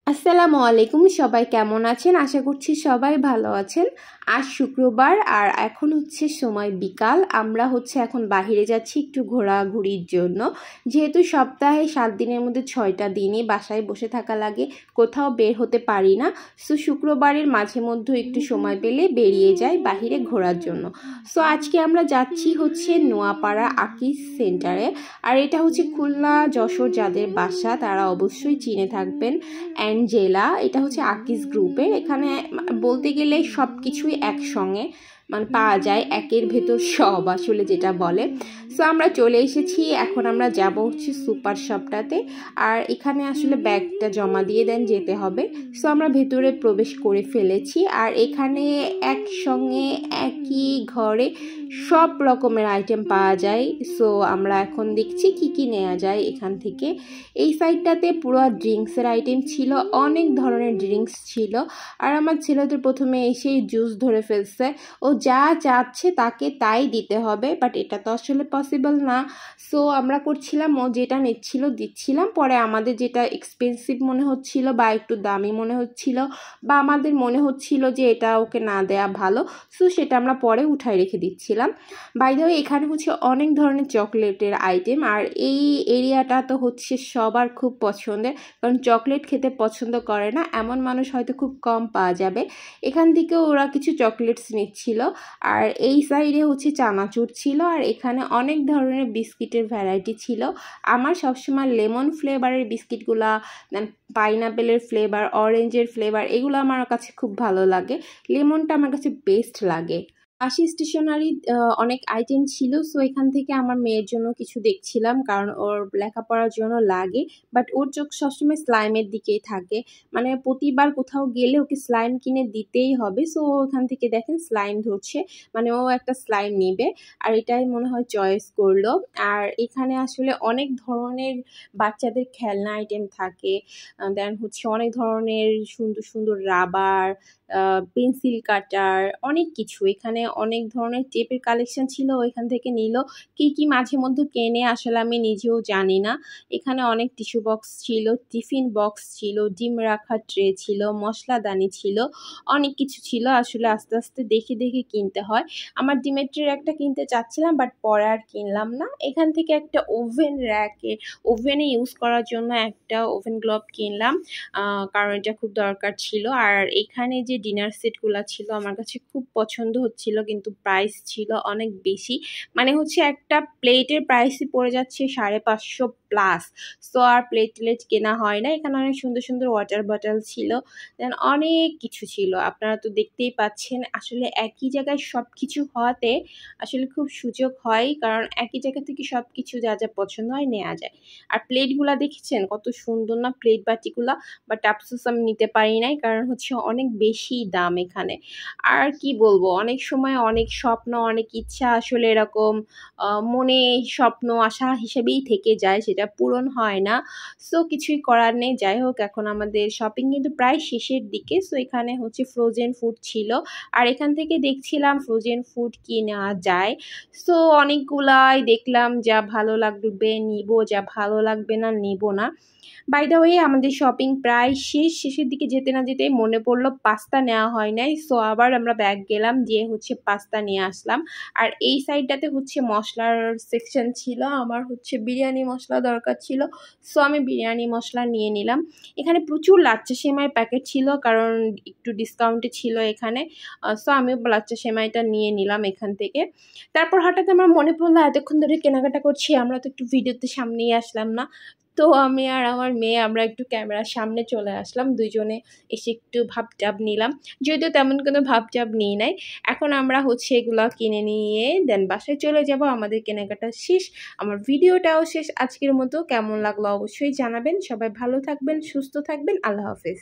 আসসালামু আলাইকুম, সবাই কেমন আছেন? আশা করছি সবাই ভালো আছেন। আজ শুক্রবার আর এখন হচ্ছে সময় বিকাল। আমরা এখন বাহিরে যাচ্ছি একটু ঘোরাঘুরির জন্য। যেহেতু সপ্তাহে 7 দিনের মধ্যে 6টা দিনই বাসায় বসে থাকা লাগে, কোথাও বের হতে পারি না। সো শুক্রবারের মাঝে মধ্যে একটু সময় পেলে বেরিয়ে যাই বাহিরে ঘোরার জন্য। সো আজকে আমরা যাচ্ছি নোয়াপাড়া আকিজ সেন্টারে। আর এটা খুলনা যশোর যাদের বাসা তারা অবশ্যই চিনে থাকবেন। অ্যাঞ্জেলা, এটা আকিজ গ্রুপের। এখানে বলতে গেলে সব কিছুই একসঙ্গে পাওয়া যায়, একের ভেতর সব আসলে যেটা বলে। সো আমরা চলে এসেছি, এখন আমরা যাব সুপার শপটাতে। আর এখানে আসলে ব্যাগটা জমা দিয়ে দেন যেতে হবে। সো আমরা ভেতরে প্রবেশ করে ফেলেছি। আর এখানে একসঙ্গে একই ঘরে সব রকমের আইটেম পাওয়া যায়। সো আমরা এখন দেখছি কি কি নেওয়া যায় এখান থেকে। এই সাইডটাতে পুরো ড্রিঙ্কসের আইটেম ছিল, অনেক ধরনের ড্রিঙ্কস ছিল। আর আমার ছেলেদের প্রথমে এসেই জুস ধরে ফেলছে, ও যা চাচ্ছে তাকে তাই দিতে হবে, বাট এটা তো আসলে পসিবল না। সো আমরা করছিলাম, ও যেটা নিচ্ছিল দিচ্ছিলাম, পরে আমাদের যেটা এক্সপেন্সিভ মনে হচ্ছিল বা একটু দামি মনে হচ্ছিল বা আমাদের মনে হচ্ছিল যে এটা ওকে না দেয়া ভালো, সো সেটা আমরা পরে উঠায় রেখে দিচ্ছিলাম। বাই দ্য ওয়ে, এখানে অনেক ধরনের চকলেটের আইটেম। আর এই এরিয়াটা তো সবার খুব পছন্দের, কারণ চকলেট খেতে পছন্দ করে না এমন মানুষ হয়তো খুব কম পাওয়া যাবে। এখান থেকে ওরা কিছু চকলেটস নিচ্ছিল। আর এই সাইডে চানাচুর ছিল। আর এখানে অনেক ধরনের বিস্কিটের ভ্যারাইটি ছিল। আমার সবসময় লেমন ফ্লেভারের বিস্কিটগুলা, পাইনাপেলের ফ্লেভার, অরেঞ্জের ফ্লেভার, এগুলো আমার কাছে খুব ভালো লাগে। লেমনটা আমার কাছে বেস্ট লাগে। পাশে স্টেশনারি অনেক আইটেম ছিল। সো এখান থেকে আমার মেয়ের জন্য কিছু দেখছিলাম, কারণ ওর লেখাপড়ার জন্য লাগে। বাট ওর চোখ সবসময় স্লাইমের দিকেই থাকে, প্রতিবার কোথাও গেলে ওকে স্লাইম কিনে দিতেই হবে। সো ওখান থেকে দেখেন স্লাইম ধরছে, ও একটা স্লাইম নিবে। আর এটাই মনে হয় চয়েস করলো। আর এখানে আসলে অনেক ধরনের বাচ্চাদের খেলনা আইটেম থাকে। দেন অনেক ধরনের সুন্দর সুন্দর রাবার, পেন্সিল কাটার, অনেক কিছু। এখানে অনেক ধরনের টেপের কালেকশন ছিল, ওইখান থেকে নিল। কি কি মাঝে মধ্যে কেনে আসলে আমি নিজেও জানি না। এখানে অনেক টিস্যু বক্স ছিল, টিফিন বক্স ছিল, ডিম রাখার ট্রে ছিল, মশলাদানি ছিল, অনেক কিছু ছিল। আসলে আস্তে আস্তে দেখে দেখে কিনতে হয়। আমার ডিমের ট্রে একটা কিনতে চাচ্ছিলাম, বাট পরে আর কিনলাম না। এখান থেকে একটা ওভেনে ইউজ করার জন্য একটা ওভেন গ্লোভ কিনলাম, কারণ এটা খুব দরকার ছিল। আর এখানে যে ডিনার সেটগুলো ছিল আমার কাছে খুব পছন্দ হচ্ছিল, কিন্তু প্রাইস ছিল অনেক বেশি। একটা প্লেটের প্রাইসই পড়ে যাচ্ছে 550 প্লাস। সো আর প্লেট কেনা হয় না। এখানে অনেক সুন্দর সুন্দর ওয়াটার বটল ছিল, দেন অনেক কিছু ছিল। আপনারা তো দেখতেই পাচ্ছেন, আসলে একই জায়গায় সব কিছু হওয়াতে আসলে খুব সুযোগ হয়, কারণ একই জায়গা থেকে সব কিছু যা যা পছন্দ হয় নেওয়া যায়। আর প্লেটগুলা দেখেছেন কত সুন্দর না, প্লেট বাটিগুলা। বাট আফসোস আমি নিতে পারি নাই, কারণ অনেক বেশি দাম এখানে। আর কি বলবো, অনেক সময় অনেক স্বপ্ন, অনেক ইচ্ছা আসলে এরকম মনে স্বপ্ন আশা হিসেবেই থেকে যায়, সেটা পূরণ হয় না। সো কিছুই করার নেই। যাই হোক, এখন আমাদের শপিং কিন্তু প্রায় শেষের দিকে। সো এখানে ফ্রোজেন ফুড ছিল। আর এখান থেকে দেখছিলাম ফ্রোজেন ফুড কি নেওয়া যায়। সো অনেকগুলাই দেখলাম, যা ভালো লাগবে নিব, যা ভালো লাগবে না নিব না। বাই দ্য ওয়ে, আমাদের শপিং প্রায় শেষের দিকে যেতে না যেতে মনে পড়লো পাস্তা নেওয়া হয় নাই। সো আবার আমরা ব্যাগ গেলাম, গিয়ে পাস্তা নিয়ে আসলাম। আর এই সাইডটাতে মশলার সেকশন ছিল। আমার বিরিয়ানি মশলা দরকার ছিল, সো আমি বিরিয়ানি মশলা নিয়ে নিলাম। এখানে প্রচুর লাচ্চা সেমাইয়ের প্যাকেট ছিল, কারণ একটু ডিসকাউন্টে ছিল এখানে। সো আমিও লাচ্চা সেমাইটা নিয়ে নিলাম এখান থেকে। তারপর হঠাৎ আমার মনে পড়লো, এতক্ষণ ধরে কেনাকাটা করছি, আমরা তো একটু ভিডিওতে সামনেই আসলাম না। তো আমি আর আমার মেয়ে আমরা একটু ক্যামেরার সামনে চলে আসলাম, দুইজনে এসে একটু ভাবটাব নিলাম। যদিও তেমন কোনো ভাবটাব নিই নাই। এখন আমরা এগুলো কিনে নিয়ে দেন বাসায় চলে যাব। আমাদের কেনাকাটা শেষ, আমার ভিডিওটাও শেষ। আজকের মতো কেমন লাগলো অবশ্যই জানাবেন। সবাই ভালো থাকবেন, সুস্থ থাকবেন। আল্লাহ হাফেজ।